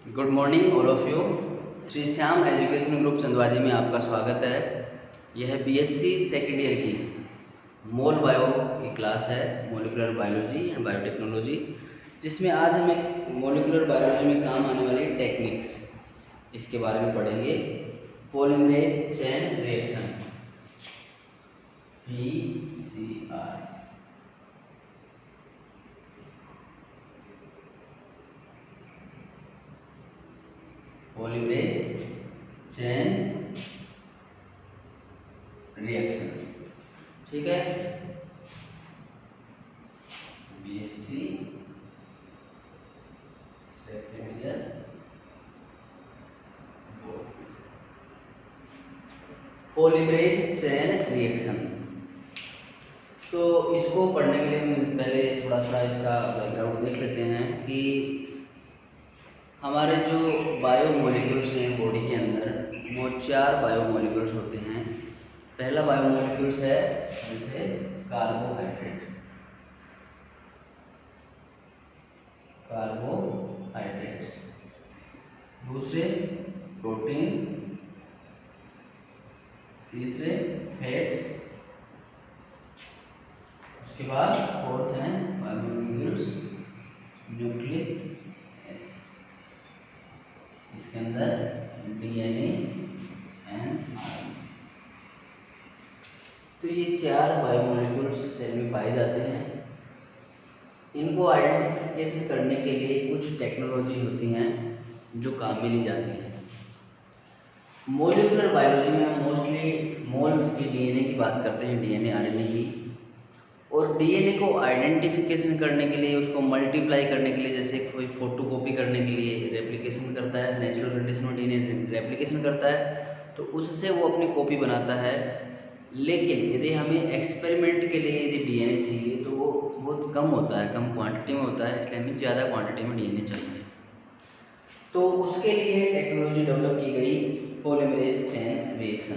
Good morning all of you. Shri Shyam education group Chandwaji में आपका स्वागत है। यह बीएससी सेकेंड ईयर की मोल बायो की क्लास है, मोलिकुलर बायोलॉजी एंड बायोटेक्नोलॉजी, जिसमें आज हम एक मोलिकुलर बायोलॉजी में काम आने वाली टेक्निक्स इसके बारे में पढ़ेंगे। Polymerase chain reaction PCR। Polymerase chain reaction, ठीक है। BSc second year polymerase chain reaction. तो इसको पढ़ने के लिए हम पहले थोड़ा सा इसका बैकग्राउंड देख लेते हैं कि हमारे जो बायोमोलिक्यूल्स हैं बॉडी के अंदर, वो 4 बायोमोलिक्यूल्स होते हैं। पहला बायोमोलिक्यूल्स है जैसे कार्बोहाइड्रेट्स, दूसरे प्रोटीन, तीसरे फैट्स, उसके बाद फोर्थ है बायोमोलिक्यूल्स न्यूक्लिक एसिड, इसके अंदर डीएनए एंड आरएनए। तो ये 4 बायोमोलिक्यूल्स सेल में पाए जाते हैं। इनको आइडेंटिफिकेशन करने के लिए कुछ टेक्नोलॉजी होती हैं जो काम में ली जाती हैं। मोलिकुलर बायोलॉजी में हम मोस्टली मोल्स के डीएनए की बात करते हैं, डीएनए आरएनए की। और डीएनए को आइडेंटिफिकेशन करने के लिए, उसको मल्टीप्लाई करने के लिए, जैसे कोई फोटोकॉपी करने के लिए रेप्लिकेशन करता है, नेचुरल कंडीशन में डीएनए रेप्लिकेशन करता है, तो उससे वो अपनी कॉपी बनाता है। लेकिन यदि हमें एक्सपेरिमेंट के लिए यदि डीएनए चाहिए तो वो बहुत कम होता है, कम क्वांटिटी में होता है, इसलिए हमें ज़्यादा क्वांटिटी में डीएनए चाहिए। तो उसके लिए टेक्नोलॉजी डेवलप की गई, polymerase chain reaction.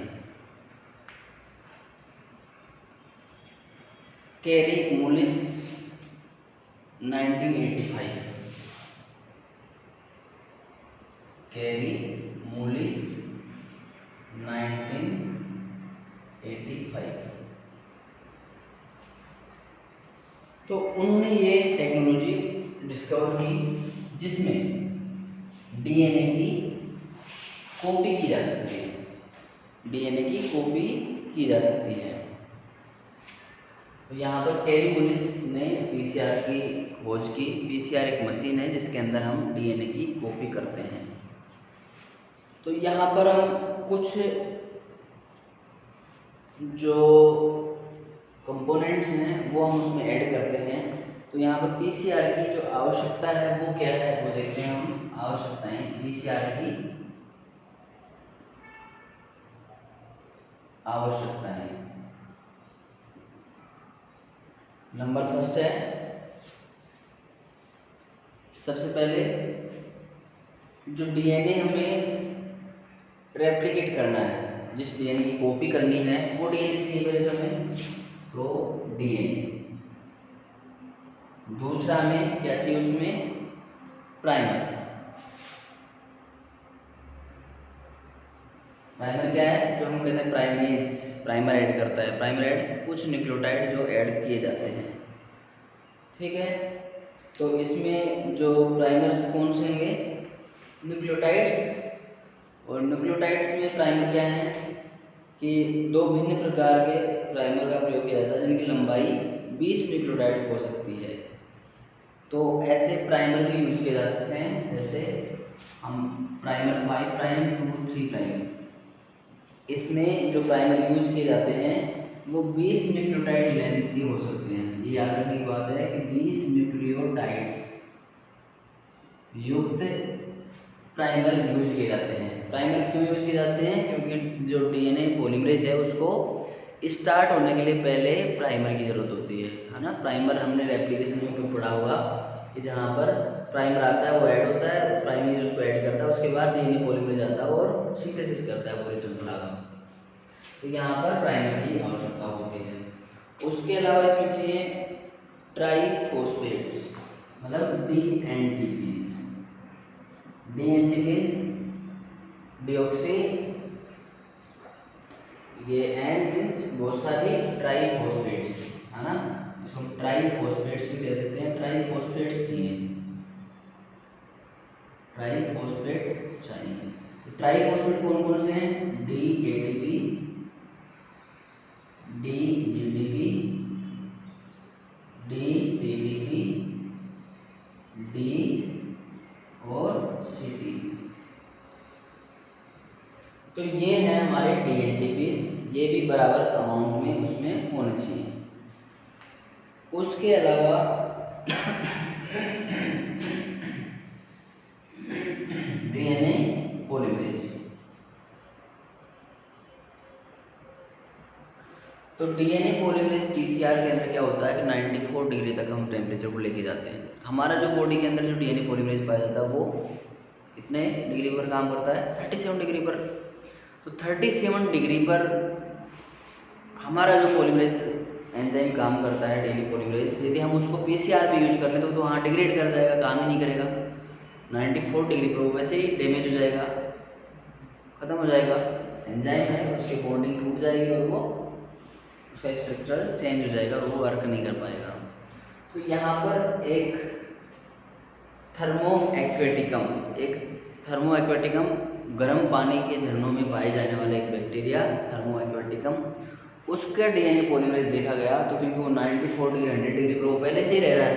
Kary Mullis 1985, Kary Mullis 1985। तो उन्होंने ये टेक्नोलॉजी डिस्कवर की जिसमें डीएनए की कॉपी की जा सकती है, डीएनए की कॉपी की जा सकती है। तो यहाँ पर कैरी मूलिस ने पीसीआर की खोज की। पीसीआर एक मशीन है जिसके अंदर हम डीएनए की कॉपी करते हैं। तो यहाँ पर हम कुछ जो कंपोनेंट्स हैं वो हम उसमें ऐड करते हैं। तो यहाँ पर पीसीआर की जो आवश्यकता है वो क्या है वो देखते हैं हम। आवश्यकताएं पीसीआर की आवश्यकताएं, नंबर फर्स्ट है, सबसे पहले जो डीएनए हमें रेप्लिकेट करना है, जिस डीएनए की कॉपी करनी है वो डीएनए चाहिए पहले तो हमें, तो डीएनए। दूसरा हमें क्या चाहिए उसमें, प्राइमर। प्राइमर क्या है, जो हम कहते हैं प्राइमेज, प्राइमर ऐड करता है। प्राइमर ऐड कुछ न्यूक्लियोटाइड जो ऐड किए जाते हैं, ठीक है। तो इसमें जो प्राइमर्स कौन से होंगे, न्यूक्लियोटाइड्स। और न्यूक्लियोटाइड्स में प्राइमर क्या है कि 2 भिन्न प्रकार के प्राइमर का प्रयोग किया जाता है जिनकी लंबाई 20 न्यूक्लियोटाइड हो सकती है। तो ऐसे प्राइमर भी यूज किए जा सकते हैं, जैसे हम प्राइमर 5 प्राइम टू 3 प्राइम, इसमें जो प्राइमर यूज किए जाते हैं वो 20 न्यूक्लियोटाइड लेंथ की हो सकते हैं। ये याद रखने की बात है कि 20 न्यूक्लियोटाइड्स युक्त प्राइमर यूज किए जाते हैं। प्राइमर क्यों यूज किए जाते हैं, क्योंकि जो डीएनए पॉलीमरेज है उसको स्टार्ट होने के लिए पहले प्राइमर की जरूरत होती है ना। प्राइमर हमने रेप्लिकेशन में पढ़ा होगा कि जहाँ पर प्राइमर आता है वो ऐड होता है, प्राइमेज उसको ऐड करता है, उसके बाद डीएनए पॉलीमरेज आता है और सिंथेसिस करता है पूरे संतुलन। तो यहाँ पर प्राइमर की आवश्यकता होती है। उसके अलावा इसमें चाहिए ट्राइफॉस्फेट्स, मतलब DNTPs। डीएनटीपीज डीऑक्सी, ये एन मीन्स बहुत सारी ट्राईफॉस्फेट्स है ना, इसको हम ट्राईफॉस्फेट्स भी कह सकते हैं। ट्राईफॉस्फेट्स चाहिए, ट्राईफॉस्फेट चाहिए। ट्राईफॉस्फेट कौन कौन से हैं? D ATP, D GDP, D TDP, D और सीटीपी। तो ये है हमारे डीएनटीपीज, ये भी बराबर अमाउंट में उसमें होने चाहिए। उसके अलावा डीएनए पॉलीमरेज, तो डीएनए पॉलीमरेज पीसीआर के अंदर क्या होता है कि 94 डिग्री तक हम टेम्परेचर को लेके जाते हैं। हमारा जो बॉडी के अंदर जो डीएनए पॉलीमरेज पाया जाता है वो कितने डिग्री पर काम करता है? 37 डिग्री पर। तो 37 डिग्री पर हमारा जो पॉलीमरेज एंजाइम काम करता है, डीएनए पॉलीमरेज, यदि हम उसको पीसीआर पे यूज कर लें तो वहाँ डिग्रेड कर जाएगा, काम ही नहीं करेगा। 94 डिग्री पर वो वैसे ही डैमेज हो जाएगा, ख़त्म हो जाएगा। एंजाइम है उसकी बॉन्डिंग टूट जाएगी और वो उसका स्ट्रक्चर चेंज हो जाएगा और वो वर्क नहीं कर पाएगा। तो यहाँ पर एक थर्मो एक्वेटिकम गर्म पानी के झरनों में पाए जाने वाला एक बैक्टीरिया थर्मो एक्वेटिकम, उसका डीएनए पॉलीमरेज देखा गया। तो क्योंकि वो 94 डिग्री 100 डिग्री पर वो पहले से ही रह रहा है,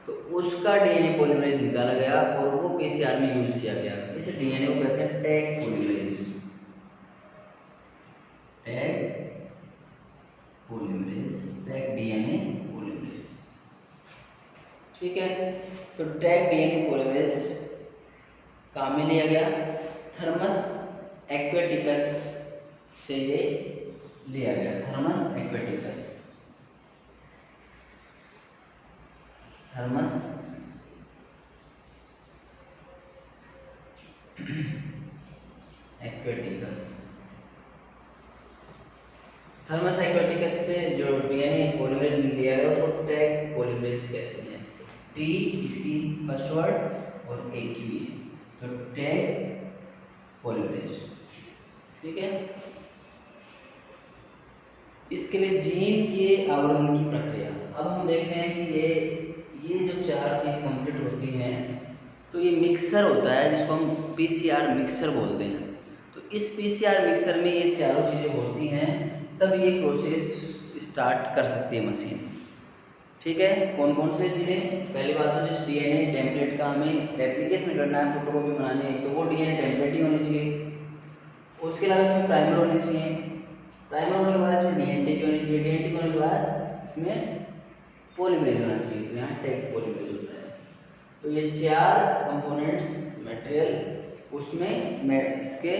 तो उसका डीएनए पॉलीमरेज निकाला गया और वो पीसीआर में यूज किया गया। इस डीएनए को कहते हैं tag polymerase, tag DNA polymerase. ठीक है, तो टैग डीएनए पॉलीमरेज काम में लिया गया। थर्मस एक्वेटिकस से ये लिया गया, Thermus aquaticus, Thermus aquaticus. Thermus aquaticus से जो डीएनए पॉलीमरेज लिया गया उसको टैग पॉलीमरेज कहते हैं। टी इसकी फर्स्ट वर्ड और ए की भी है, तो टैग पॉलीमरेज। ठीक है, इसके लिए जीन के आवरण की प्रक्रिया। अब हम देखते हैं कि ये जो चार चीज़ कंप्लीट होती हैं तो ये मिक्सर होता है जिसको हम पीसीआर मिक्सर बोलते हैं। तो इस पीसीआर मिक्सर में ये चारों चीज़ें होती हैं, तब ये प्रोसेस स्टार्ट कर सकती है मशीन। ठीक है, कौन कौन से चीज़ें? पहली बात तो जिस डीएनए टेम्पलेट का हमें रेप्लिकेशन करना है, फोटोकॉपी बनानी है, तो वो डीएनए टेम्पलेट ही होनी चाहिए। उसके अलावा इसमें प्राइमर होने चाहिए, प्राइमर होने के बाद इसमें डीएनटी होनी चाहिए, डीएनटी होने के बाद इसमें पॉलीमरेज होना चाहिए, तो यहाँ टैग पॉलीमरेज होता है। तो ये चार कंपोनेंट्स मटेरियल उसमें इसके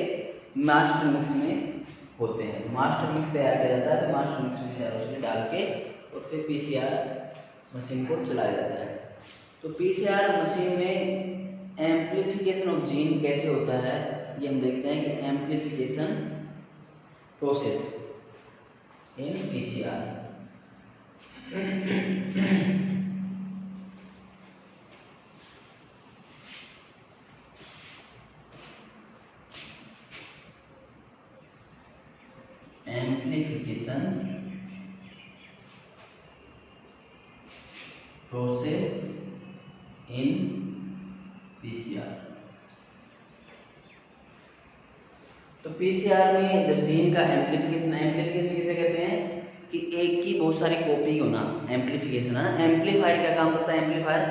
मास्टर मिक्स में होते हैं। मास्टर मिक्स तैयार किया जाता है, तो मास्टर मिक्स में चारों चीज़ें डाल के और फिर पीसीआर मशीन को चलाया जाता है। तो पीसीआर मशीन में एम्प्लीफिकेशन ऑफ जीन कैसे होता है ये हम देखते हैं कि amplification process in PCR. Amplification process in PCR. तो पीसीआर में जब जीन का एम्प्लीफिकेशन किसे कहते हैं कि एक की बहुत सारी कॉपी होना, एम्प्लीफिकेशन है ना। एम्पलीफायर क्या काम करता है? एम्पलीफायर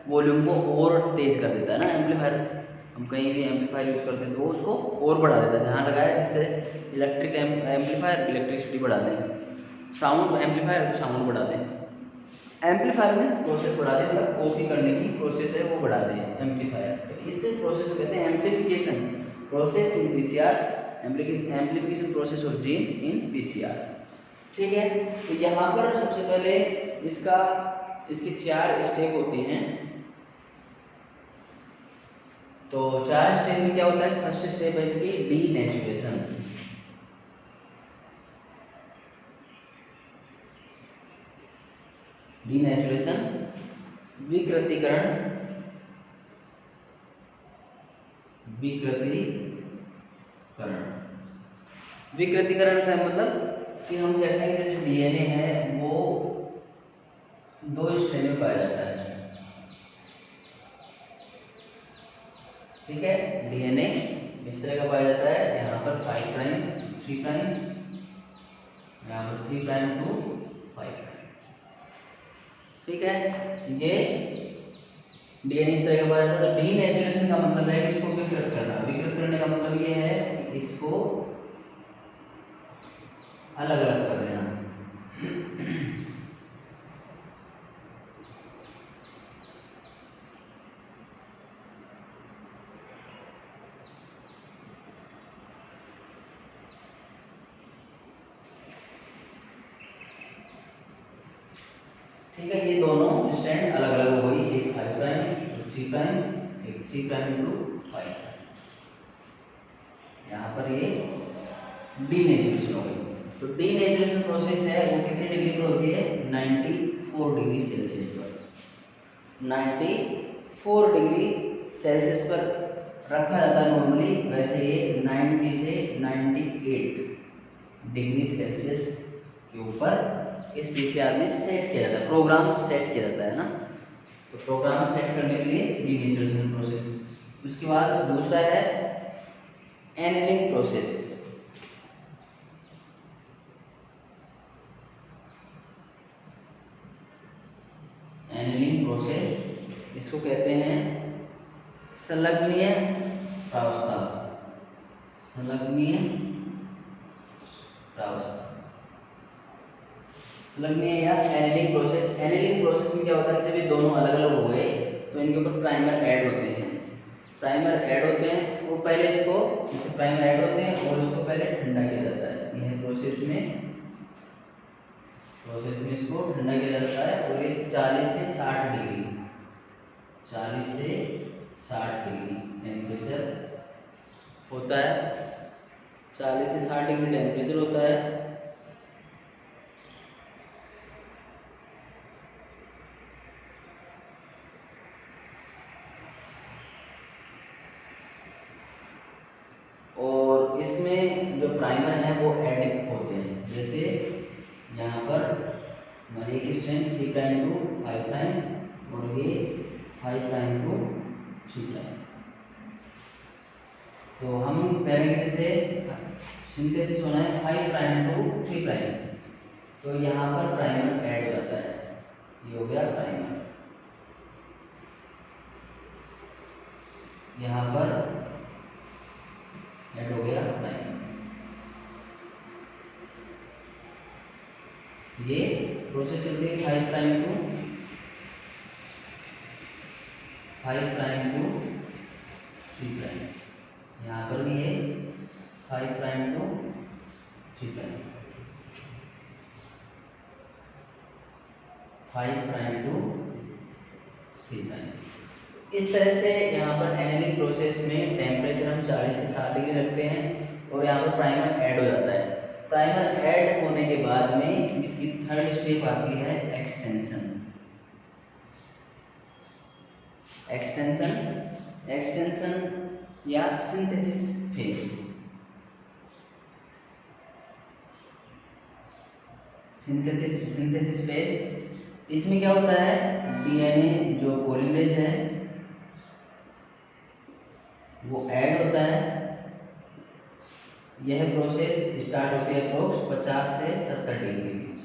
वॉल्यूम को और तेज कर देता है ना। एम्पलीफायर हम कहीं भी एम्पलीफायर यूज करते हैं तो वो उसको और बढ़ा देता है, जहाँ लगाया जिससे इलेक्ट्रिक एम्पलीफायर इलेक्ट्रिसिटी बढ़ा दें, साउंड एम्पलीफायर साउंड बढ़ा दें। एम्पलीफायर मीन्स प्रोसेस बढ़ा दें, मतलब कॉपी करने की प्रोसेस है वो बढ़ा दें एम्पलीफायर। तो इससे प्रोसेस को कहते हैं amplification process in PCR, amplification process of gene in PCR. ठीक है, तो यहाँ पर सबसे पहले इसकी चार स्टेप होती हैं। तो चार स्टेप में क्या होता है? फर्स्ट स्टेप है इसकी डीनेचुरेशन। डीनेचुरेशन विकृतीकरण, विकृतीकरण। विकृतीकरण का मतलब कि हम कहते हैं जैसे डीएनए है वो 2 स्ट्रैंड में पाया जाता है, ठीक है। डीएनए इस तरह का पाया जाता है, यहाँ पर 5 प्राइम 3 प्राइम, यहाँ पर 3 प्राइम टू 5 प्राइम, ठीक है। ये डीएनए इस तरह का पाया जाता है। तो डीनेचुरेशन का मतलब है कि इसको विकृत करना। विकृत करने का मतलब ये है कि इसको अलग अलग कर देना। ठीक है, ये दोनों स्ट्रैंड अलग अलग हो गई, एक 5 प्राइम एक 3 प्राइम, एक 3 प्राइम टू 5 प्राइम। यहाँ पर ये डीनेचुरेशन हो गई। तो डीनेचुरेशन प्रोसेस है वो कितनी डिग्री पर होती है? 94 डिग्री सेल्सियस पर। 94 डिग्री सेल्सियस पर रखा जाता है नॉर्मली। वैसे ये 90 से 98 डिग्री सेल्सियस के ऊपर इस पीसीआर में सेट किया जाता है, प्रोग्राम सेट किया जाता है ना। तो प्रोग्राम सेट करने के लिए डीनेचुरेशन प्रोसेस। उसके बाद दूसरा है एनेलिंग प्रोसेस। एनेलिंग प्रोसेस इसको कहते हैं संलग्नीय प्रावस्था। संलग्नीय प्रावस्था, संलग्नीय या एनेलिंग प्रोसेस। एनेलिंग प्रोसेस में क्या होता है, जब ये दोनों अलग अलग हो गए तो इनके ऊपर प्राइमर ऐड होते हैं। प्राइमर ऐड होते हैं वो पहले इसको, जैसे प्राइमर ऐड होते हैं और इसको पहले ठंडा किया जाता है। यह प्रोसेस में इसको ठंडा किया जाता है और ये 40 से 60 डिग्री 40 से 60 डिग्री टेम्परेचर होता है। 40 से 60 डिग्री टेम्परेचर होता है। और इसमें जो प्राइमर है वो ऐड होते हैं। जैसे यहाँ पर हमारी एक स्ट्रैंड 3 प्राइम टू 5 प्राइम और ये 5 प्राइम टू 3 प्राइम। तो हम पहले जैसे सिंथेसिस होना है 5 प्राइम टू 3 प्राइम, तो यहाँ पर प्राइमर ऐड हो जाता है। ये हो गया प्राइमर। यहाँ पर ऐड हो गया प्राइमर। ये प्रोसेस चलती है 5 प्राइम टू 3 प्राइम। यहाँ पर भी ये 5 prime to 3 prime, 5 prime to 3 prime. इस तरह से यहाँ पर एनेलिंग प्रोसेस में टेम्परेचर हम 40 से 60 डिग्री रखते हैं और यहाँ पर प्राइमर ऐड हो जाता है। प्राइमर ऐड होने के बाद में इसकी थर्ड स्टेप आती है एक्सटेंशन। एक्सटेंशन या सिंथेसिस फेज। सिंथेसिस फेज, इसमें क्या होता है, डीएनए जो पॉलीमरेज है वो ऐड होता है। यह प्रोसेस स्टार्ट होती है अप्रोक्स 50 से 70 डिग्री के बीच।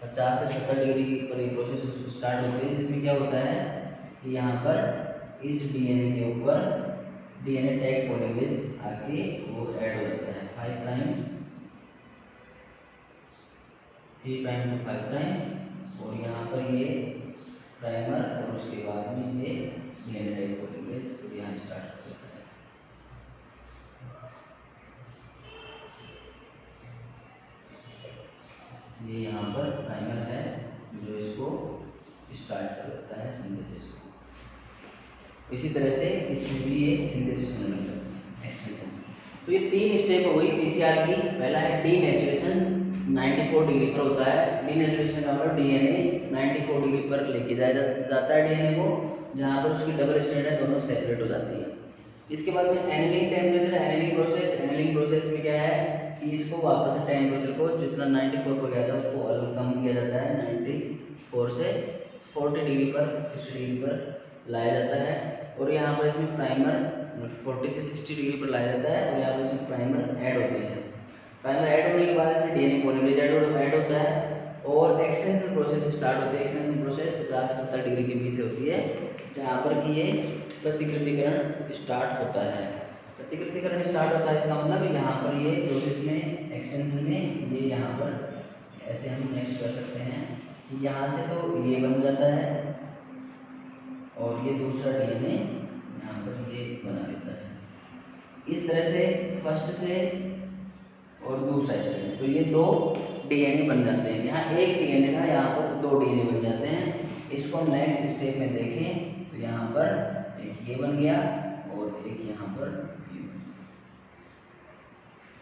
50 से 70 डिग्री पर ये प्रोसेस स्टार्ट होती है, जिसमें क्या होता है कि यहाँ पर इस डीएनए के ऊपर डीएनए टैग पॉलीमरेज आके वो ऐड हो जाता है 5 प्राइम 3 प्राइम टू 5 प्राइम और यहाँ पर ये प्राइमर और उसके बाद में ये डीएनए टैग पॉलीमरेज तो यहाँ स्टार्ट हो जाता है। ये यहाँ पर प्राइमर है जो इसको स्टार्ट कर देता है सिंथेसिस को। इसी तरह से इसमें भी ये सिंथेसिस होने लगता है, एक्सटेंशन। तो ये 3 स्टेप हो गई पीसीआर की। पहला है डीनेचुरेशन, 94 डिग्री पर होता है। डीनेचुरेशन का मतलब डीएनए 94 डिग्री पर लेके जाया जाता है डीएनए को, जहाँ पर उसकी डबल स्ट्रैंड है दोनों सेपरेट हो जाती है। इसके बाद में एनीलिंग टेम्परेचर, एनीलिंग प्रोसेस में क्या है कि इसको वापस से टेम्परेचर को जितना 94 पर गया था उसको अलग कम किया जाता है, 94 से 40 डिग्री पर 60 डिग्री पर लाया जाता है। और यहाँ पर इसमें प्राइमर 40 से 60 डिग्री पर लाया जाता है और यहाँ पर इसमें प्राइमर ऐड होते हैं। प्राइमर ऐड होने के बाद इसमें डीएनए पॉलीमरेज ऐड होता है और एक्सटेंशन प्रोसेस स्टार्ट होती है। एक्सटेंशन प्रोसेस 50 से 70 डिग्री के बीच होती है, जहाँ पर कि ये प्रतिकृतिकरण स्टार्ट होता है। प्रतिकृतिकरण स्टार्ट होता है इसका मतलब यहाँ पर ये प्रोसेस में एक्सटेंशन में ये यहाँ पर ऐसे हम नेक्स्ट कर सकते हैं कि यहाँ से तो ये बन जाता है और ये दूसरा डीएनए यहाँ पर ये बना लेता है। इस तरह से फर्स्ट से और दूसरा स्टेप, तो ये दो डीएनए बन जाते हैं। यहाँ एक डीएनए था, यहाँ पर दो डीएनए बन जाते हैं। इसको हम नेक्स्ट स्टेप में देखें तो यहाँ पर एक ये बन गया और एक यहाँ पर ये।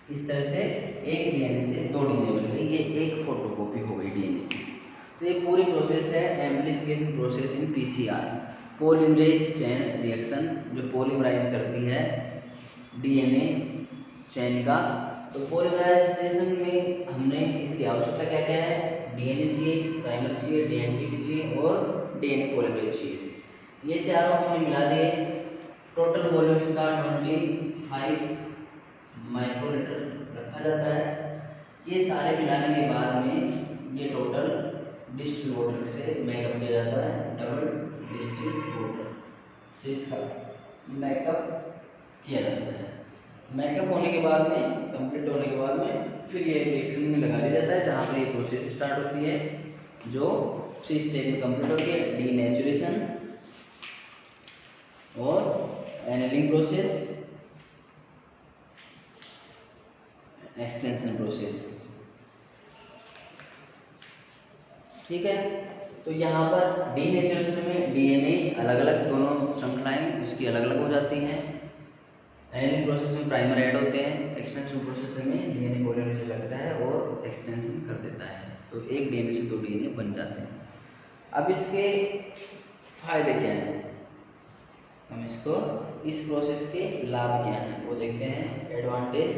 इस तरह से एक डीएनए से दो डीएनए बन गए, ये एक फोटोकॉपी हो गई डीएनए की। तो ये पूरी प्रोसेस है amplification process in PCR, polymerase chain reaction, जो पॉलीमराइज करती है डीएनए चेन का। तो पॉलीमराइजेशन में हमने इसकी आवश्यकता क्या क्या है, डीएनए चाहिए, प्राइमर चाहिए, डीएनटीपी चाहिए और डीएनए पॉलीमरेज चाहिए। ये चारों हमने मिला दिए। टोटल वॉल्यूम इसका 25 माइक्रोलीटर रखा जाता है। ये सारे मिलाने के बाद में ये टोटल डिस्टिल वाटर से मेकअप किया जाता है, डबल डिस्टिल वाटर से इसका मेकअप किया जाता है। मेकअप होने के बाद में, कंप्लीट होने के बाद में फिर ये रिएक्शन में लगा दिया जाता है, जहाँ पर ये प्रोसेस स्टार्ट होती है जो 3 स्टेप में कंप्लीट होती है। डीनेचुरेशन और एनीलिंग प्रोसेस, एक्सटेंशन प्रोसेस। ठीक है, तो यहाँ पर डीनेचुरेशन में डीएनए अलग अलग, दोनों श्रृंखलाएं उसकी अलग अलग हो जाती हैं। एनीलिंग प्रोसेस में प्राइमर ऐड होते हैं। एक्सटेंशन प्रोसेस में डीएनए पॉलीमरेज लगता है और एक्सटेंशन कर देता है, तो एक डीएनए से दो डीएनए बन जाते हैं। अब इसके फायदे क्या हैं, हम इसको इस प्रोसेस के लाभ क्या हैं वो देखते हैं। Advantage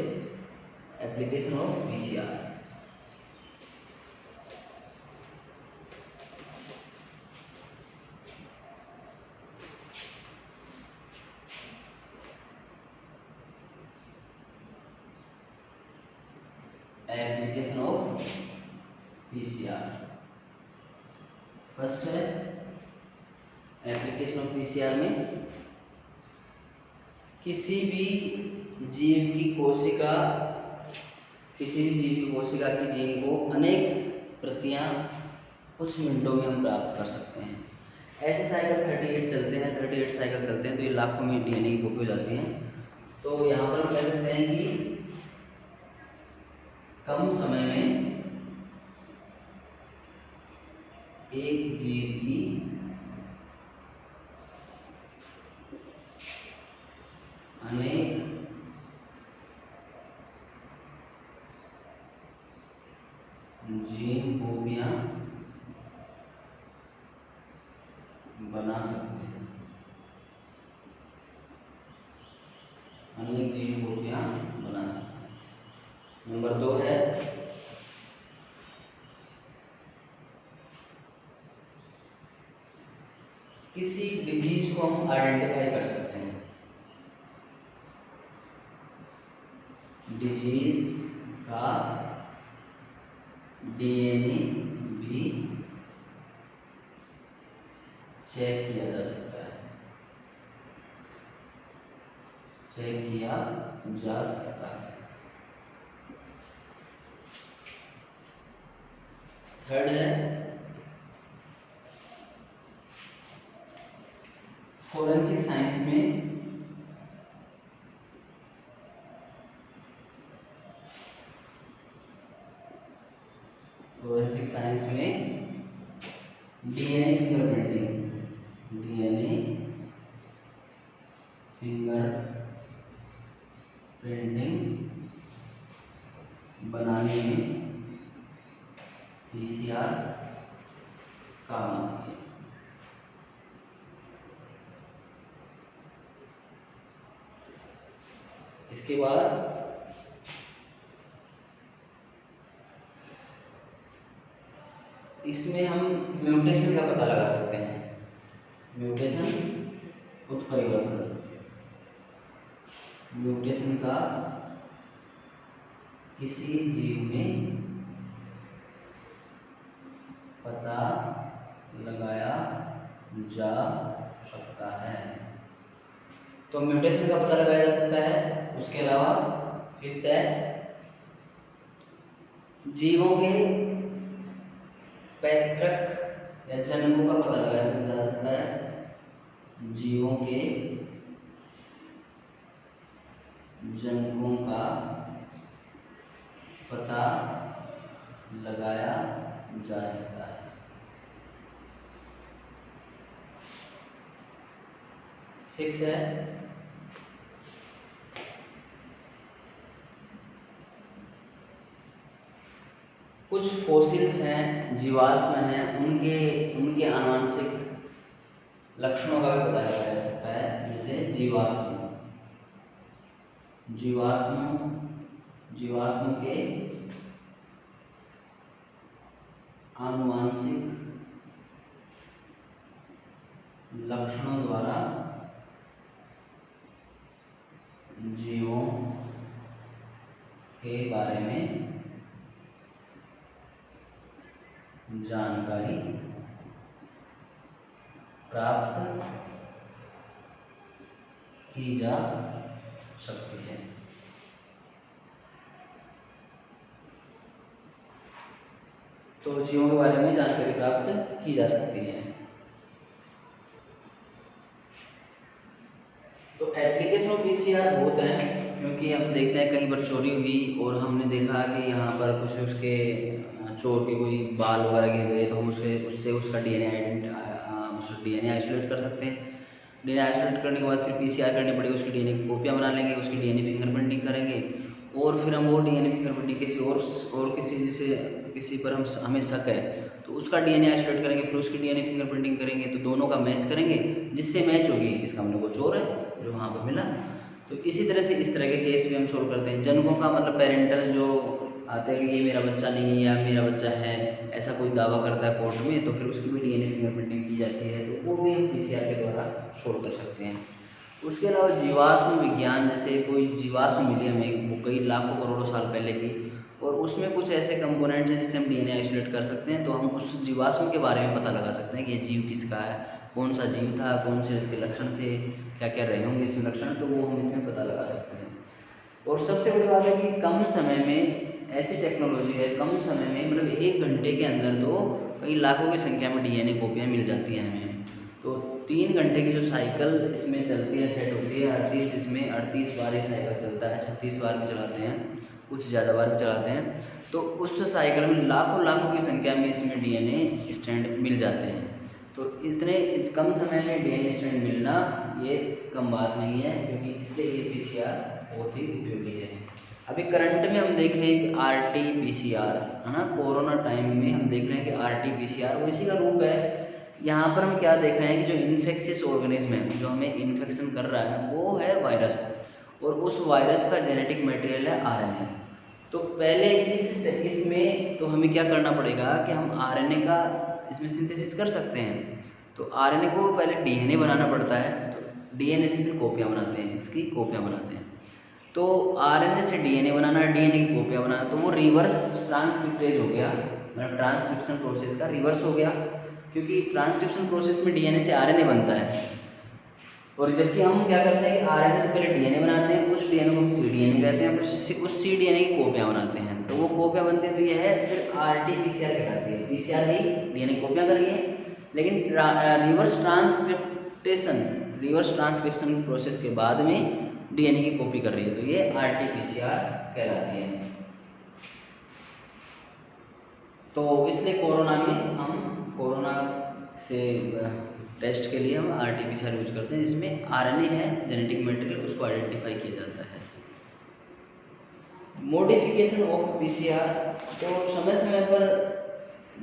application of PCR. Application of PCR first है एप्लीकेशन ऑफ पीसीआर में किसी भी जीव की कोशिका की जीन को अनेक प्रतियां कुछ मिनटों में हम प्राप्त कर सकते हैं। ऐसे साइकिल 38 चलते हैं, 38 साइकिल चलते हैं, तो ये लाखों में डीएनए की कॉपी हो जाती हैं। तो यहाँ पर हम कह सकते हैं कि कम समय में एक जीव की अनेक जीन कॉपियां बना सकते हैं, अनेक जीन कॉपियां बना सकते हैं। नंबर 2 है किसी डिजीज को हम आइडेंटिफाई कर सकते हैं। डिजीज का डीएनए भी चेक किया जा सकता है, चेक किया जा सकता है। थर्ड है फोरेंसिक साइंस में DNA fingerprinting, DNA finger printing बनाने में इसके बाद इसमें हम म्यूटेशन का पता लगा सकते हैं। म्यूटेशन उत्परिवर्तन, म्यूटेशन का किसी जीव में पता लगाया जा सकता है। तो म्यूटेशन का पता लगाया जा सकता है। उसके अलावा फिफ्थ है जीवों के पैतृक या जन्मों का पता लगाया जा सकता है। जीवों के जन्मों का पता लगाया जा सकता है। सिक्स है कुछ फॉसिल्स हैं, जीवाश्म हैं, उनके आनुवंशिक लक्षणों का भी पता लगाया जा सकता है। जैसे जीवाश्म के आनुवंशिक लक्षणों द्वारा जीवों के बारे में जानकारी प्राप्त की जा सकती है। तो जीवों के बारे में जानकारी प्राप्त की जा सकती है। तो एप्लीकेशन ऑफ पीसीआर बहुत हैं, क्योंकि हम देखते हैं कहीं पर चोरी हुई और हमने देखा कि यहाँ पर कुछ उसके चोर के कोई बाल वगैरह गिर गए, तो हम उससे उसका डीएनए आइसोलेट कर सकते हैं। डीएनए आइसोलेट करने के बाद फिर पीसीआर करनी पड़ेगी, उसकी डीएनए की कॉपियाँ बना लेंगे, उसकी डीएनए फिंगरप्रिंटिंग करेंगे और फिर हम वो डीएनए फिंगरप्रिंटिंग किसी पर हमें शक है तो उसका डीएनए आइसोलेट करेंगे, फिर उसकी डीएनए फिंगरप्रिंटिंग करेंगे, तो दोनों का मैच करेंगे। जिससे मैच होगी इसका हमने वो चोर है जो वहाँ पर मिला। तो इसी तरह से इस तरह के केस भी हम सोल्व करते हैं। जनकों का मतलब पेरेंटल जो आते हैं कि ये मेरा बच्चा नहीं है या मेरा बच्चा है, ऐसा कोई दावा करता है कोर्ट में, तो फिर उसकी भी डीएनए फिंगरप्रिंटिंग की जाती है, तो वो भी हम पीसीआर के द्वारा सोल्व कर सकते हैं। उसके अलावा जीवाश्म विज्ञान, जैसे कोई जीवाश्म मिली हमें वो कई लाखों करोड़ों साल पहले की, और उसमें कुछ ऐसे कंपोनेंट्स हैं जिससे हम डीएनए आइसोलेट कर सकते हैं, तो हम उस जीवाश्म के बारे में पता लगा सकते हैं कि ये जीव किसका है, कौन सा जीव था, कौन से इसके लक्षण थे, क्या क्या रहे होंगे इसमें लक्षण, तो वो हम इसमें पता लगा सकते हैं। और सबसे बड़ी बात है कि कम समय में ऐसी टेक्नोलॉजी है, कम समय में मतलब 1 घंटे के अंदर तो कई लाखों की संख्या में डीएनए कॉपियाँ मिल जाती हैं हमें। तो 3 घंटे की जो साइकिल इसमें चलती है, सेट होती है 38 बार ये साइकिल चलता है, 36 बार भी चलाते हैं, कुछ ज़्यादा बार भी चलाते हैं। तो उस साइकिल में लाखों की संख्या में इसमें डीएनए स्ट्रैंड मिल जाते हैं। तो इतने कम समय में डीएनए स्ट्रैंड मिलना ये कम बात नहीं है, क्योंकि इसलिए ये पीसीआर बहुत ही उपयोगी है। अभी करंट में हम देख रहे हैं कि आरटी-पीसीआर है ना, कोरोना टाइम में हम देख रहे हैं कि आरटी-पीसीआर वो इसी का रूप है। यहाँ पर हम क्या देख रहे हैं कि जो इन्फेक्शियस ऑर्गेनिज्म है, जो हमें इन्फेक्शन कर रहा है वो है वायरस, और उस वायरस का जेनेटिक मटेरियल है आरएनए। तो पहले इसमें तो हमें क्या करना पड़ेगा कि हम आरएनए का इसमें सिंथेसिस कर सकते हैं। तो आरएनए को पहले डीएनए बनाना पड़ता है, तो डीएनए से फिर कॉपियाँ बनाते हैं, इसकी कॉपियाँ बनाते हैं। तो आरएनए से डीएनए बनाना, डीएनए की कॉपियाँ बनाना, तो वो रिवर्स ट्रांसक्रिप्टेज हो गया, मतलब ट्रांसक्रिप्शन प्रोसेस का रिवर्स हो गया, क्योंकि ट्रांसक्रिप्शन प्रोसेस में डीएनए से आरएनए बनता है, और जबकि हम क्या करते हैं कि आरएनए से पहले डीएनए बनाते हैं, उस डीएनए को हम सीडीएनए कहते हैं, फिर उस सीडीएनए की कॉपियाँ बनाते हैं, तो वो कॉपियाँ बनती है, तो यह है फिर आरटी-पीसीआर कहलाती है। पीसीआर ही डीएनए कॉपियाँ कर रही है, लेकिन रिवर्स ट्रांसक्रिप्शन प्रोसेस के बाद में डीएनए की कॉपी कर रही है, तो ये आरटी-पीसीआर कहलाती है। तो इसलिए कोरोना से टेस्ट के लिए हम आरटी-पीसीआर यूज करते हैं, जिसमें आरएनए है जेनेटिक मटेरियल, उसको आइडेंटिफाई किया जाता है। मॉडिफिकेशन ऑफ पीसीआर, तो समय समय पर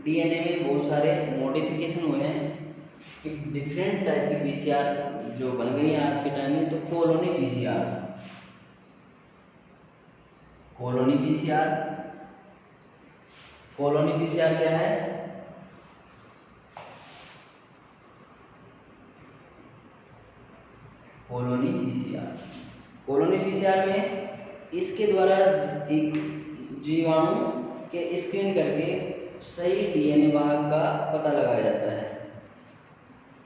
डीएनए में बहुत सारे मॉडिफिकेशन हुए हैं। एक डिफरेंट टाइप की पीसीआर जो बन गई है आज के टाइम में, तो colony PCR, colony PCR. Colony PCR क्या है? Colony PCR. कॉलोनी पीसीआर में इसके द्वारा जीवाणु के स्क्रीन करके सही डीएनए वाहक का पता लगाया जाता है।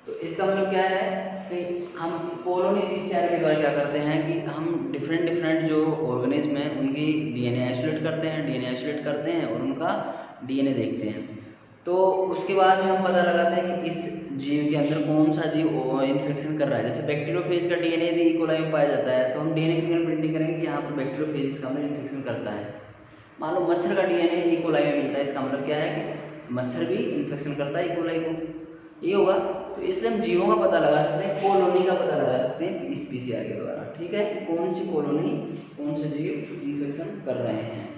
तो इसका मतलब क्या है कि हम कॉलोनी पीसीआर के द्वारा क्या करते हैं कि हम डिफरेंट जो ऑर्गेनिज्म हैं उनकी डीएनए आइसोलेट करते हैं और उनका डीएनए देखते हैं। तो उसके बाद में हम पता लगाते हैं कि इस जीव के अंदर कौन सा जीव इन्फेक्शन कर रहा है। जैसे बैक्टीरियोफेज का डीएनए यदि ई कोलाई में पाया जाता है तो हम डीएनए फिंगरप्रिंटिंग करेंगे कि यहाँ पर बैक्टीरियोफेज इसका मतलब इन्फेक्शन करता है। मान लो मच्छर का डीएनए ई कोलाई में मिलता है, इसका मतलब क्या है कि मच्छर भी इन्फेक्शन करता है ई कोलाई को, ये होगा। तो इसलिए हम जीवों का पता लगा सकते हैं, कॉलोनी का पता लगा सकते हैं इस पीसीआर के द्वारा। ठीक है, कौन सी कॉलोनी, कौन से जीव इन्फेक्शन कर रहे हैं।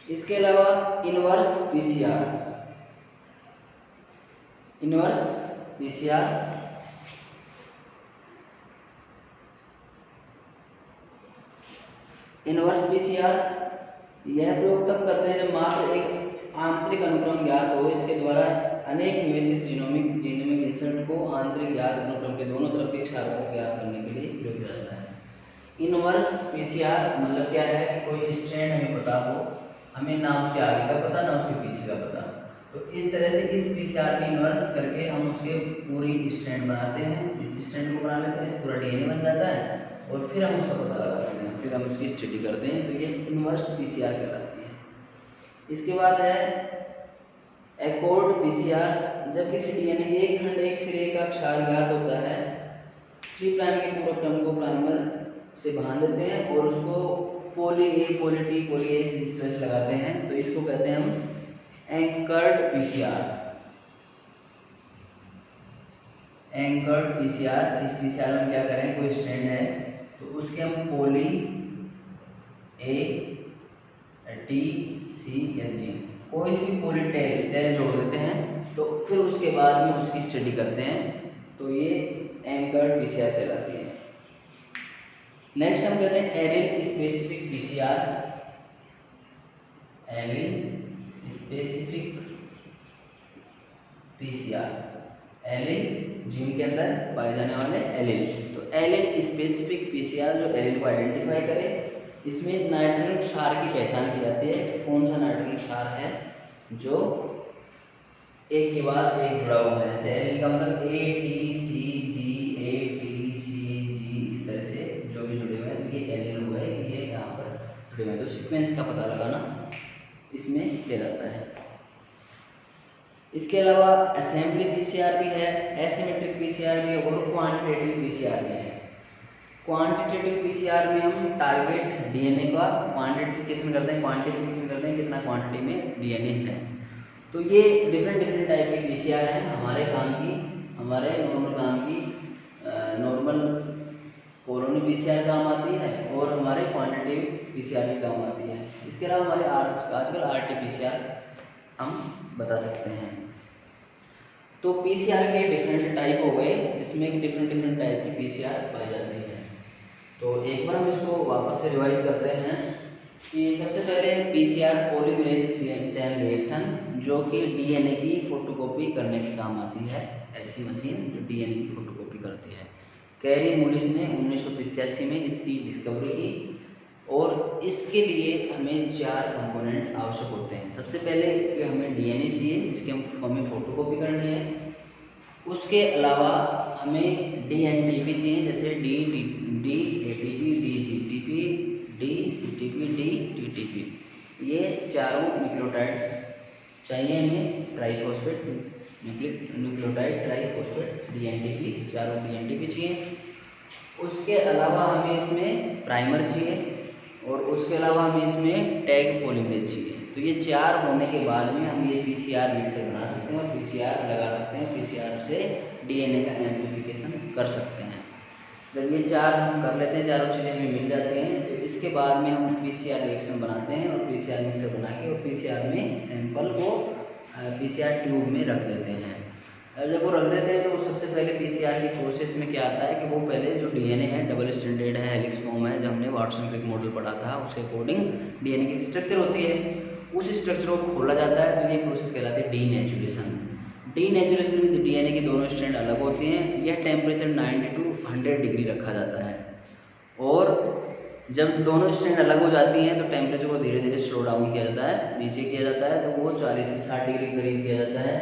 इसके अलावा इनवर्स पीसीआर। इनवर्स पीसीआर यह प्रयोग तब करते हैं जब मात्र एक आंतरिक अनुक्रम ज्ञात हो। इसके द्वारा अनेक निवेशित जीनोमिक इंसर्ट को आंतरिक ज्ञात अनुक्रम के दोनों तरफ के क्षारों को ज्ञात करने के लिए प्रयोग किया जाता है। इनवर्स पीसीआर मतलब क्या है कि कोई स्ट्रैंड हमें पता हो, हमें ना उसके आगे का पता ना उसके पीछे का पता, तो इस तरह से इस पीसीआर में इन्वर्स करके हम उसके पूरी स्ट्रैंड बनाते हैं। इस स्ट्रैंड को बना लेते हैं, पूरा डीएनए बन जाता है और फिर हम उसका पता लगाते हैं, फिर हम उसकी स्टडी करते हैं। तो ये इनवर्स पीसीआर कहलाती है। इसके बाद है एकॉर्ड पीसीआर। जब किसी डीएनए के एक खंड एक सिरे का क्षार ज्ञात होता है, 3' के पूरक क्रम को प्राइमर से बांध देते हैं और उसको पोली ए, पोली टी, पोली ए इस तरह से लगाते हैं, तो इसको कहते हैं हम एंकर्ड पीसीआर। Anchored PCR. इस पीसीआर में क्या करें, कोई स्ट्रैंड है तो उसके हम पोली ए, टी, सी या जी, कोई सी पोली टेल जोड़ देते हैं, तो फिर उसके बाद में उसकी स्टडी करते हैं, तो ये एंकर्ड पीसीआर कहलाती है। नेक्स्ट हम कहते हैं allele specific PCR. Allele specific PCR. Allele gene के अंदर पाए जाने वाले एलील, तो एलील स्पेसिफिक पीसीआर जो एलील को आइडेंटिफाई करे। इसमें नाइट्रोजन क्षार की पहचान की जाती है। कौन सा नाइट्रोजन क्षार है जो एक के बाद एक जुड़ा हुआ है। जैसे एलील का मतलब A T C ji, A T C जी, इस तरह से जो भी जुड़े हुए हैं, तो ये एलील हुआ है, ये यहाँ पर जुड़े हुए हैं। तो सीक्वेंस का पता लगाना इसमें कहलाता है। इसके अलावा असेंबली पीसीआर भी है, एसिमेट्रिक पीसीआर भी है और क्वांटिटेटिव पीसीआर भी है। क्वांटिटेटिव पीसीआर में हम टारगेट डीएनए का क्वांटिफिकेशन करते हैं, कितना क्वांटिटी में डीएनए है। तो ये डिफरेंट टाइप के पीसीआर हैं। हमारे नॉर्मल काम की नॉर्मल कॉलोनी पीसीआर काम आती है और हमारे क्वांटिटेटिव पीसीआर भी काम आती है। इसके अलावा हमारे आजकल आरटी-पीसीआर हम बता सकते हैं। तो पीसीआर के डिफरेंट टाइप हो गए, इसमें डिफरेंट टाइप की पीसीआर पाई जाती है। तो एक बार हम इसको वापस से रिवाइज करते हैं कि सबसे पहले पीसीआर पॉलीमरेज चेन रिएक्शन, जो कि डीएनए की फोटोकॉपी करने के काम आती है। ऐसी मशीन जो डीएनए की फोटोकॉपी करती है। कैरी मूलिस ने 1985 में इसकी डिस्कवरी की और इसके लिए हमें 4 कंपोनेंट आवश्यक होते हैं। सबसे पहले कि हमें डीएनए चाहिए, जिसकी हमें फोटोकॉपी करनी है। उसके अलावा हमें डीएनटीपी चाहिए, जैसे D ATP, D GTP, D CTP, D TTP, ये चारों न्यूक्लियोटाइड्स चाहिए हमें। ट्राइफॉस्फेट न्यूक्लियोटाइड ट्राइफॉस्फेट डीएनटीपी, चारों डीएनटीपी चाहिए। उसके अलावा हमें इसमें प्राइमर चाहिए और उसके अलावा हमें इसमें टैग पॉलीमरेज चाहिए। तो ये 4 होने के बाद में हम ये पीसीआर मिक्सर बना सकते हैं और पीसीआर लगा सकते हैं। पीसीआर से डीएनए का एम्प्लीफिकेशन कर सकते हैं। जब ये 4 हम कर लेते हैं, चारों चीज़ें हमें मिल जाती हैं, तो इसके बाद में हम पीसीआर रिएक्शन बनाते हैं और पीसीआर मिक्सर बना के और पीसीआर में सैंपल को पीसीआर ट्यूब में रख देते हैं। अब जब वो रख देते हैं तो सबसे पहले पीसीआर की प्रोसेस में क्या आता है कि वो पहले जो डीएनए है डबल स्टैंडर्ड है, हेलिक्स फॉर्म है, जो हमने वाटसन क्रिक मॉडल पढ़ा था उसके अकॉर्डिंग डीएनए की स्ट्रक्चर होती है, उस स्ट्रक्चर को खोला जाता है। तो ये प्रोसेस कहलाती है डीनेचुरेशन। डीनेचुरेशन में डीएनए की दोनों स्ट्रैंड अलग होती हैं। यह टेम्परेचर 90 to 100 डिग्री रखा जाता है, और जब दोनों स्ट्रैंड अलग हो जाती हैं तो टेम्परेचर को धीरे धीरे स्लो डाउन किया जाता है, नीचे किया जाता है, तो वो 40 से 60 डिग्री करीब किया जाता है।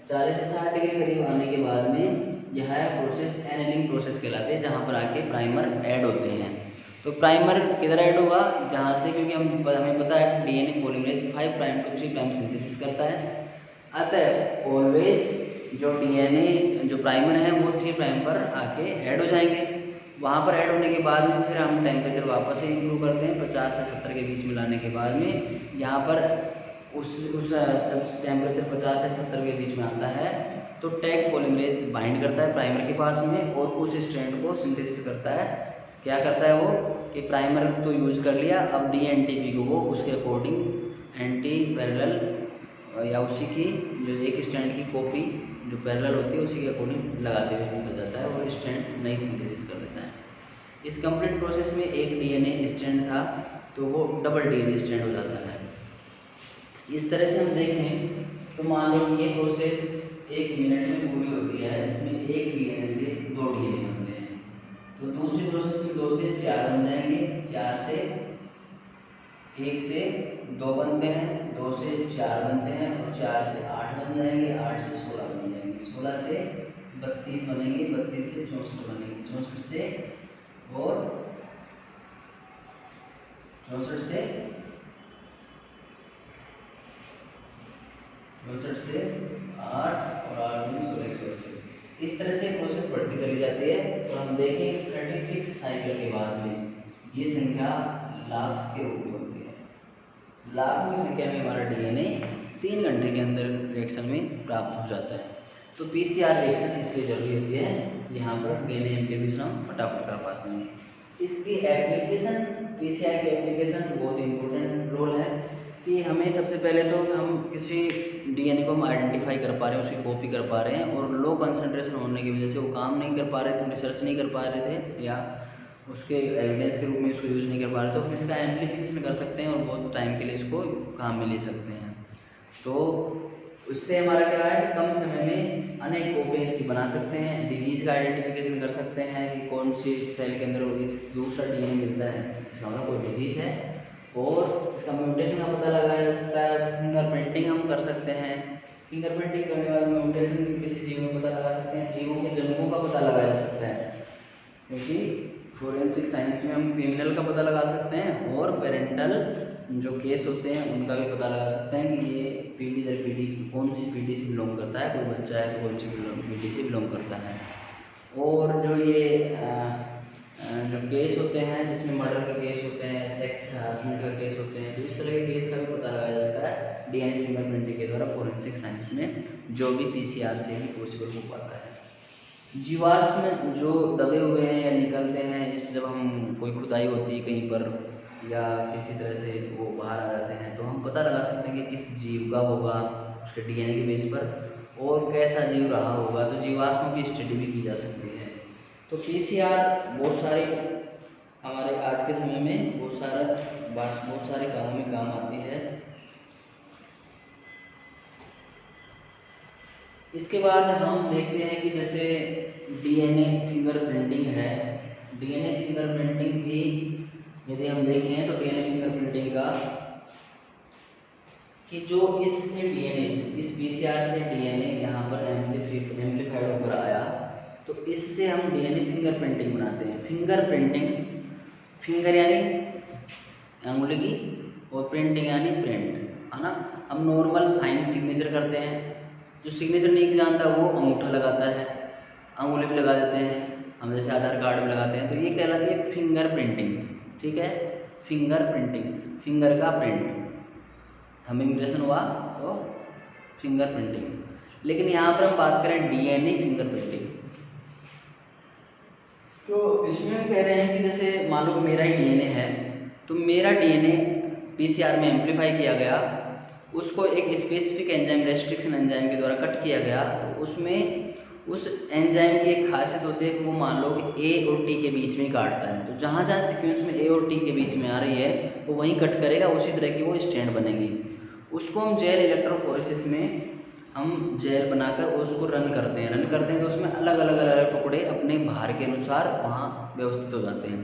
40 से 60 डिग्री करीब आने के बाद में यह प्रोसेस एनेलिंग प्रोसेस कहलाते हैं, जहाँ पर आके प्राइमर ऐड होते हैं। तो प्राइमर किधर ऐड होगा, जहाँ से, क्योंकि हमें पता है DNA polymerase 5 prime to 3 prime synthesis करता है, अतः ऑलवेज जो डीएनए जो प्राइमर है वो 3 प्राइम पर आके ऐड हो जाएंगे। वहाँ पर ऐड होने के बाद में फिर हम टेम्परेचर वापस से इम्प्रूव करते हैं 50 से 70 के बीच में लाने के बाद में, यहाँ पर उस जब टेम्परेचर 50 से 70 के बीच में आता है तो टैग पॉलीमरेज बाइंड करता है प्राइमर के पास में और उस स्ट्रैंड को सिंथेसिस करता है। क्या करता है वो कि प्राइमर तो यूज कर लिया, अब डीएनटीपी को वो उसके अकॉर्डिंग एंटी पैरेलल या उसी की जो एक स्ट्रैंड की कॉपी जो पैरेलल होती है उसी के अकॉर्डिंग लगाते हुए निकल जाता है और स्ट्रैंड नई सिंथेसिस कर देता है। इस कंप्लीट प्रोसेस में एक डीएनए स्ट्रैंड था तो वो डबल डीएनए स्ट्रैंड हो जाता है। इस तरह से हम देखें तो मान लो ये प्रोसेस 1 मिनट में पूरी होती है, इसमें एक डीएनए से 2 डीएनए बनते हैं। तो दूसरी प्रोसेस में 2 से 4 बन जाएंगे, 4 से 1 से 2 बनते हैं, 2 से 4 बनते हैं और 4 से 8 बन जाएंगे, 8 से 16 बन जाएंगे, 16 से 32 बनेंगे, 32 से 64 बनेंगे, 64 से और 64 से 8 और 8 में 16 180। इस तरह से प्रोसेस बढ़ती चली जाती है और हम देखेंगे 36 साइकिल के बाद में ये संख्या लाख के रूप में होती है। लाखों की संख्या में हमारा डीएनए 3 घंटे के अंदर रिएक्शन में प्राप्त हो जाता है। तो पीसीआर रिएक्शन इसलिए जरूरी होती है, यहाँ पर डीएनए एम्प्लीफिकेशन हम फटाफट कर पाते हैं। इसकी एप्लीकेशन, पीसीआर की एप्लीकेशन बहुत इंपॉर्टेंट रोल है कि हमें सबसे पहले तो हम किसी डीएनए को हम आइडेंटिफाई कर पा रहे हैं, उसकी कॉपी कर पा रहे हैं, और लो कंसंट्रेशन होने की वजह से वो काम नहीं कर पा रहे थे, हम रिसर्च नहीं कर पा रहे थे या उसके एविडेंस के रूप में इसको यूज़ नहीं कर पा रहे, तो हम इसका एम्प्लीफिकेशन कर सकते हैं और बहुत टाइम के लिए इसको काम में ले सकते हैं। तो उससे हमारा क्या है, कम समय में अनेक कॉपियाँ इसकी बना सकते हैं, डिजीज़ का आइडेंटिफिकेशन कर सकते हैं कि कौन सी सेल के अंदर दूसरा डीएनए मिलता है, इसका मतलब कोई डिजीज़ है, और इसका म्यूटेशन का पता लगाया जा सकता है। फिंगरप्रिंटिंग हम कर सकते हैं, फिंगरप्रिंटिंग करने के बाद म्यूटेशन किसी जीव में पता लगा सकते हैं, जीवों के जन्मों का पता लगाया जा सकता है, क्योंकि फोरेंसिक साइंस में हम क्रिमिनल का पता लगा सकते हैं और पेरेंटल जो केस होते हैं उनका भी पता लगा सकते हैं कि ये पीढ़ी दर पीढ़ी कौन सी पीढ़ी से बिलोंग करता है, कोई बच्चा है तो कौन सी पीढ़ी से बिलोंग करता है। और जो ये जो केस होते हैं जिसमें मर्डर का केस होते हैं, सेक्स हरासमेंट का केस होते हैं, तो इस तरह के केस का भी पता लगाया जा सकता है डीएनए फिंगरप्रिंटिंग के द्वारा फोरेंसिक साइंस में, जो भी पीसीआर से ही पॉसिबल हो पाता है। जीवाश्म जो दबे हुए हैं या निकलते हैं, इस जब हम कोई खुदाई होती है कहीं पर या किसी तरह से वो बाहर आ जाते हैं, तो हम पता लगा सकते हैं कि किस जीव का होगा उसके डीएनए के बेस पर और कैसा जीव रहा होगा, तो जीवाश्मों की स्टडी भी की जा सकती है। तो पीसीआर बहुत सारे हमारे आज के समय में बहुत सारे कामों में काम आती है। इसके बाद हम देखते हैं कि जैसे डीएनए फिंगरप्रिंटिंग है, डीएनए फिंगरप्रिंटिंग भी यदि हम देखें तो डीएनए फिंगरप्रिंटिंग का कि जो इससे डीएनए इस पीसीआर से डीएनए यहाँ पर एम्प्लीफाइड होकर आया, तो इससे हम डीएनए फिंगरप्रिंटिंग बनाते हैं। फिंगरप्रिंटिंग, फिंगर यानी अंगुली की और प्रिंटिंग यानी प्रिंट, है ना। हम नॉर्मल साइन सिग्नेचर करते हैं, जो सिग्नेचर नहीं जानता वो अंगूठा लगाता है, अंगुली भी लगा देते हैं, हम जैसे आधार कार्ड में लगाते हैं, तो ये कहलाती है फिंगरप्रिंटिंग। ठीक है, फिंगरप्रिंटिंग, फिंगर का प्रिंट, थंब इम्प्रेशन हुआ तो फिंगरप्रिंटिंग। लेकिन यहाँ पर हम बात करें डीएनए फिंगरप्रिंटिंग, तो इसमें हम कह रहे हैं कि जैसे मान लो मेरा ही डीएनए है, तो मेरा डीएनए पीसीआर में एम्प्लीफाई किया गया, उसको एक स्पेसिफिक एंजाइम रेस्ट्रिक्शन एंजाइम के द्वारा कट किया गया, तो उसमें उस एंजाइम की एक खासियत होती है कि वो मान लो कि ए और टी के बीच में ही काटता है। तो जहाँ जहाँ सीक्वेंस में ए और टी के बीच में आ रही है वो वहीं कट करेगा, उसी तरह की वो स्टैंड बनेगी। उसको हम जेल इलेक्ट्रोफोरेसिस में हम जेल बनाकर उसको रन करते हैं तो उसमें अलग अलग टुकड़े अपने भार के अनुसार वहाँ व्यवस्थित हो जाते हैं।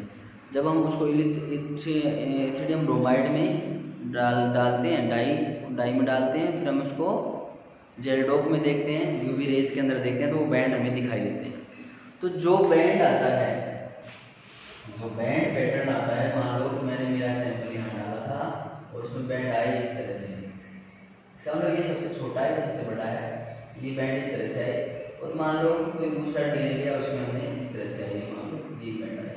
जब हम उसको इथिडियम ब्रोमाइड में डालते हैं, डाई में डालते हैं, फिर हम उसको जेल डोप में देखते हैं, यूवी रेज के अंदर देखते हैं, तो वो बैंड हमें दिखाई देते हैं। तो जो बैंड आता है, जो बैंड पैटर्न आता है, मान लो कि मैंने मेरा सैंपल यहाँ डाला था और उसमें बैंड आए इस तरह से, इसका मतलब ये सबसे छोटा है, ये सबसे बड़ा है, ये बैंड इस तरह से है। और मान लो कि कोई दूसरा डीएनए लिया, उसमें हमने इस तरह से आई, मान लो ये बैंड आया,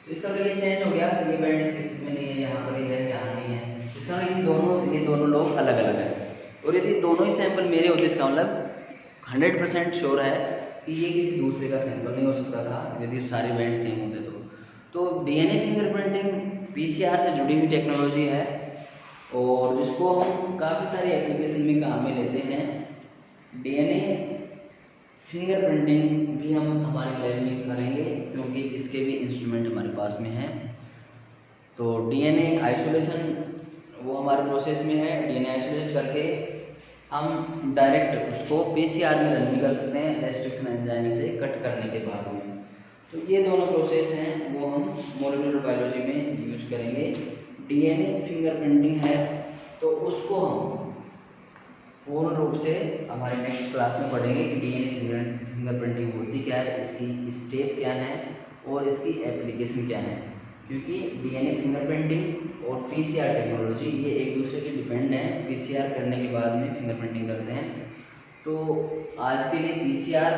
तो इसका मतलब ये चेंज हो गया, ये बैंड इस किसी में नहीं है, यहाँ पर ही है, यहाँ नहीं है। इसका मतलब ये दोनों लोग अलग अलग हैं। और यदि दोनों ही सैंपल मेरे होते, इसका मतलब 100% श्योर है कि ये किसी दूसरे का सैंपल नहीं हो सकता था यदि सारे बैंड सेम होते तो डीएनए फिंगरप्रिंटिंग पीसीआर से जुड़ी हुई टेक्नोलॉजी है और जिसको हम काफ़ी सारी एप्लीकेशन में काम में लेते हैं। डीएनए फिंगरप्रिंटिंग भी हम हमारे लैब में करेंगे क्योंकि इसके भी इंस्ट्रूमेंट हमारे पास में हैं। तो डीएनए आइसोलेशन वो हमारे प्रोसेस में है। डीएनए आइसोलेट करके हम डायरेक्ट उसको पीसीआर में रन भी कर सकते हैं रेस्ट्रिक्शन एंजाइम से कट करने के बाद में। तो ये दोनों प्रोसेस हैं वो हम मॉलिक्यूलर बायोलॉजी में यूज करेंगे। डीएनए फिंगरप्रिंटिंग है तो उसको हम पूर्ण रूप से हमारे नेक्स्ट क्लास में पढ़ेंगे कि डीएनए फिंगरप्रिंटिंग होती क्या है, इसकी स्टेप क्या है और इसकी एप्लीकेशन क्या है। क्योंकि डीएनए फिंगरप्रिंटिंग और पीसीआर टेक्नोलॉजी ये एक दूसरे के डिपेंड हैं। पीसीआर करने के बाद में फिंगरप्रिंटिंग करते हैं। तो आज के लिए पीसीआर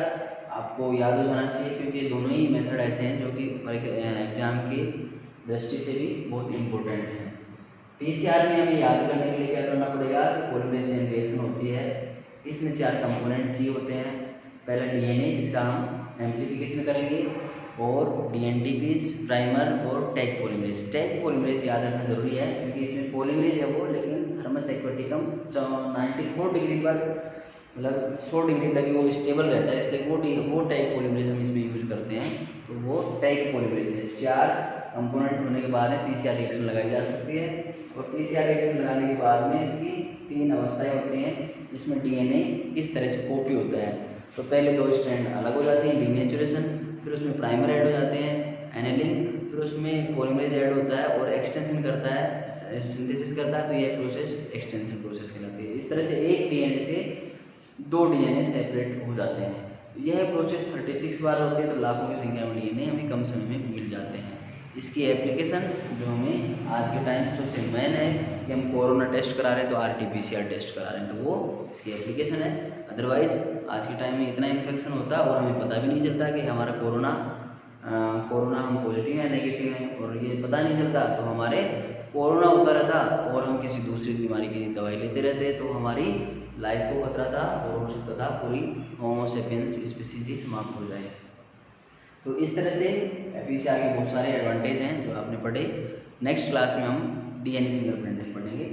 आपको याद हो जाना चाहिए क्योंकि दोनों ही मेथड ऐसे हैं जो कि एग्जाम की दृष्टि से भी बहुत इम्पोर्टेंट है। पीसीआर में हमें याद करने के लिए क्या करना पड़ेगा, पॉलीमरेज चेन रिएक्शन होती है, इसमें 4 कंपोनेंट चाहिए होते हैं। पहला डीएनए जिसका हम एम्प्लीफिकेशन करेंगे और डीएनटीपीज, प्राइमर और टैग पॉलीमरेज। टैग पॉलीमरेज याद रखना जरूरी है क्योंकि इसमें पॉलीमरेज है वो, लेकिन थर्मस एक्वाटिकम 94 डिग्री पर मतलब 100 डिग्री तक वो स्टेबल रहता है, इसलिए वो टैग पॉलीमरेज हम इसमें यूज करते हैं। तो वो टैग पॉलीमरेज है। 4 कंपोनेंट होने के बाद में पीसीआर रिएक्शन लगाई जा सकती है और पीसीआर रिएक्शन लगाने के बाद में इसकी 3 अवस्थाएं होती हैं जिसमें डीएनए किस तरह से कॉपी होता है। तो पहले 2 स्ट्रैंड अलग हो जाते हैं, डीनेचुरेशन, फिर उसमें प्राइमर ऐड हो जाते हैं, एनेलिंग, फिर उसमें पॉलीमरेज ऐड होता है और एक्सटेंशन करता है, सिंथेसिस करता है। तो ये प्रोसेस एक्सटेंशन प्रोसेस कहलाती है। इस तरह से एक डीएनए से 2 डीएनए सेपरेट हो जाते हैं। यह प्रोसेस 36 बार होती है, तो लाखों की संख्या में डीएनए हमें कम समय में मिल जाते हैं। इसकी एप्लीकेशन जो हमें आज के टाइम सबसे मेन है कि हम कोरोना टेस्ट करा रहे हैं तो आरटीपीसीआर टेस्ट करा रहे हैं, तो वो इसकी एप्लीकेशन है। अदरवाइज आज के टाइम में इतना इन्फेक्शन होता है और हमें पता भी नहीं चलता कि हमारा कोरोना हम पॉजिटिव हैं नेगेटिव हैं, और ये पता नहीं चलता तो हमारे कोरोना होता रहता और हम किसी दूसरी बीमारी की दवाई लेते रहते, तो हमारी लाइफ को खतरा था और हो सकता था पूरी होमो सेपियंस स्पीशीज ही समाप्त हो जाए। तो इस तरह से पीसीआर के बहुत सारे एडवांटेज हैं जो आपने पढ़े। नेक्स्ट क्लास में हम डीएनए फिंगरप्रिंटिंग पढ़ेंगे।